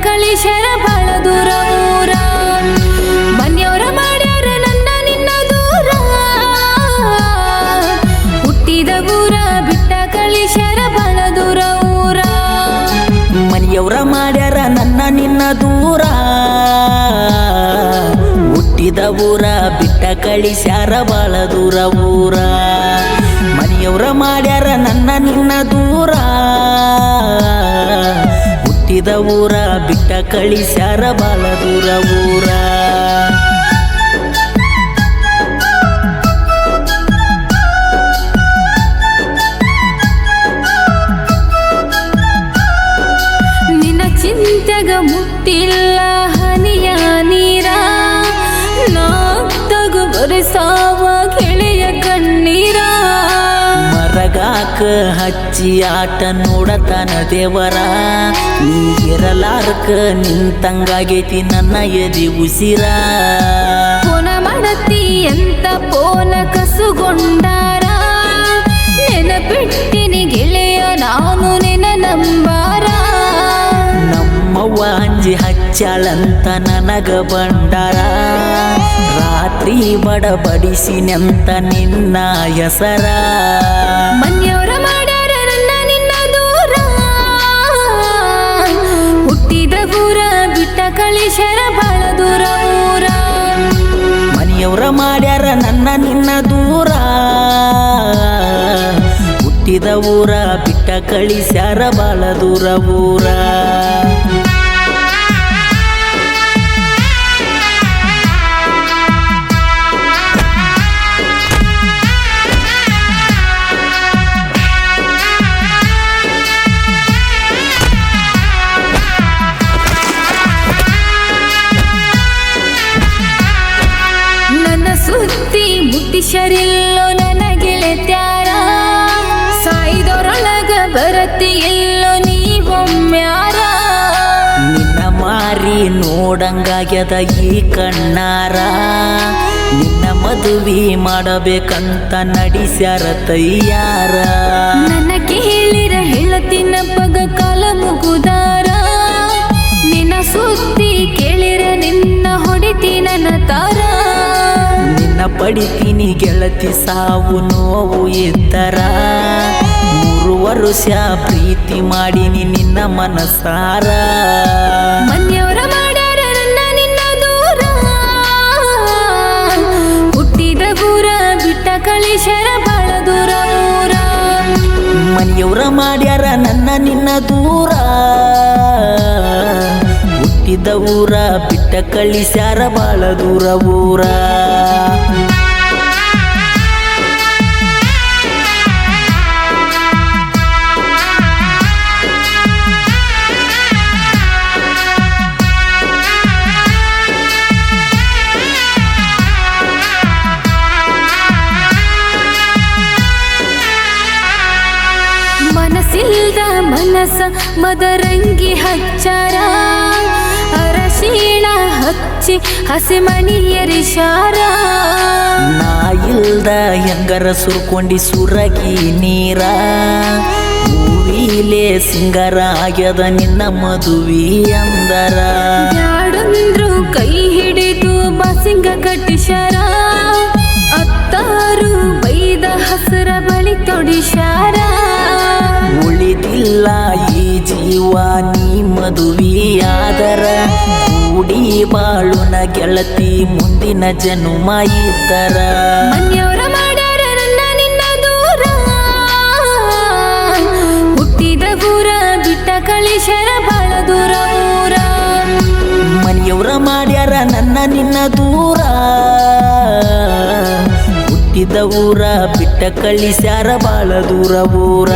ಕಳಿಸ್ಯಾರ ಬಾಳ ದೂರ ಊರ ಮನೆಯವರ ಮಾಡ್ಯಾರ ನನ್ನ ನಿನ್ನ ದೂರ ಹುಟ್ಟಿದ ಊರ ಬಿಟ್ಟ ಕಳಿಸ್ಯಾರ ಬಾಳ ದೂರ ಊರ ಮನೆಯವರ ಮಾಡ್ಯಾರ ನನ್ನ ನಿನ್ನ ದೂರ ಹುಟ್ಟಿದ ಊರ ಬಿಟ್ಟ ಕಳಿಸ್ಯಾರ ಬಾಳ ದೂರ ಊರ ಮನೆಯವರ ಮಾಡ್ಯಾರ ನನ್ನ ನಿನ್ನ ದೂರ ಹುಟ್ಟಿದ ಊರ ಬಿಟ್ಟ ಕಳಿಸ್ಯಾರ ಬಾಳ ದೂರ ಊರ ನಿನ್ನ ಚಿಂತೆಗ ಮುಟ್ಟಿಲ್ಲ ಹನಿಯ ನೀರ ನಾತ್ತಗು ಬರಸಾವ ಗೆಳೆಯ ಕಣ್ಣೀರ ಮರಗಾಕ ಹಚ್ಚಿ ಆಟ ನೋಡತನ ದೇವರ ನೀ ಇರಲಾರ್ಕ ನಿಂತಂಗಾಗೈತಿ ನನ್ನ ಎದಿ ಉಸಿರ ಪೋನ ಮಾಡತಿ ಅಂತ ಪೋನ ಕಸುಗೊಂಡಾರ ನೆನಪಿಟ್ಟಿನಿ ಗೆಳೆಯ ನಾನು ನಿನ್ನ ನಂಬಾರ ನಮ್ಮವ್ವ ಅಂಜಿ ಹಚ್ಚಾಳಂತ ನನಗ ಬಂಡಾರ ರಾತ್ರಿ ಬಡಬಡಿಸಿನಂತ ನಿನ್ನ ಹೆಸರ ಮನೆಯವರ ಮಾಡ್ಯಾರ ನನ್ನ ನಿನ್ನ ದೂರ ಹುಟ್ಟಿದ ಊರ ಬಿಟ್ಟ ಕಳಿಸ್ಯಾರ ಬಾಳ ದೂರ ಊರ ಮನೆಯವರ ಮಾಡ್ಯಾರ ನನ್ನ ನಿನ್ನ ದೂರ ಹುಟ್ಟಿದ ಊರ ಬಿಟ್ಟ ಕಳಿಸ್ಯಾರ ಬಾಳ ದೂರ ಊರ ನನ್ನ ಸುದ್ದಿ ಮುಟ್ಟಿಸರಿಲ್ಲೋ ನನ್ನ ಗೆಳೆತ್ಯಾರ ಸಾಯ್ದೊರೊಳಗ ಬರತಿ ಎಲ್ಲೋ ನೀವೊಮ್ಮ್ಯಾರ ನಿನ್ನ ಮಾರಿ ನೋಡಂಗಾಗ್ಯದ ಈ ಕಣ್ಣಾರ ನಿನ್ನ ಮದುವೆ ಮಾಡಬೇಕಂತ ನಡೆಸ್ಯಾರ ತಯ್ಯಾರ ನನ್ನ ಕೇಳಿರ ಹೇಳತಿನ ಪಗ ಕಾಲ ಮುಗುದಾರ ನಿನ್ನ ಸುದ್ದಿ ಕೇಳಿರ ನಿನ್ನ ಹೊಡಿತಿ ನನ್ನ ತಾರ ನಿನ್ನ ಪಡಿತೀನಿ ಗೆಳತಿ ಸಾವು ನೋವು ಇದ್ದರ 3 ವರ್ಷ ಪ್ರೀತಿ ಮಾಡೀನಿ ನಿನ್ನ ಮನಸಾರ ಮನೆಯವರ ಮಾಡ್ಯಾರ ನನ್ನ ನಿನ್ನ ದೂರ ಹುಟ್ಟಿದ ಊರ ಬಿಟ್ಟ ಕಳಿಸ್ಯಾರ ಬಾಳ ದೂರ ಊರ ಮನೆಯವರ ಮಾಡ್ಯಾರ ನನ್ನ ನಿನ್ನ ದೂರ ಹುಟ್ಟಿದ ಊರ ಬಿಟ್ಟ ಕಳಿಸ್ಯಾರ ಬಾಳ ದೂರ ಊರ ಮನಸ್ಸಿಲ್ದ ಮನಸ್ಸ ಮದರಂಗಿ ಹಚ್ಚಾರ ಅರಶಿಣ ಹಚ್ಚಿ ಹಸಿಮಣಿಯರಿಶಾರ ನಾ ಇಲ್ದ ಹೆಂಗರ ಸುರ್ಕೊಂಡಿ ಸುರಗಿ ನೀರ ಹೂವಿಲೆ ಸಿಂಗಾರ ಆಗ್ಯದ ನಿನ್ನ ಮದುವೆ ಅಂದರ ಯಾಡಂದ್ರು ಕೈ ಹಿಡಿದು ಬಾಸಿಂಗ ಕಟ್ಟಿಶಾರ ಅತ್ತಾರು ಬೈದ ಹಸರ ಬಳಿ ತೊಡಿಶಾರ ಉಳಿದಿಲ್ಲ ಈ ಜೀವ ನೀ ಮದುವೆಯಾದರ ಕೂಡಿ ಬಾಳುನ ಗೆಳತಿ ಮುಂದಿನ ಜನುಮ ಇದ್ದರ ಮನೆಯವರ ಮಾಡ್ಯಾರ ನನ್ನ ನಿನ್ನ ದೂರ ಹುಟ್ಟಿದ ಊರ ಬಿಟ್ಟ ಕಳಿಸ್ಯಾರ ಬಾಳ ದೂರ ಊರ ಮನೆಯವರ ಮಾಡ್ಯಾರ ನನ್ನ ನಿನ್ನ ದೂರ ಹುಟ್ಟಿದ ಊರ ಬಿಟ್ಟ ಕಳಿಸ್ಯಾರ ಬಾಳ ದೂರ ಊರ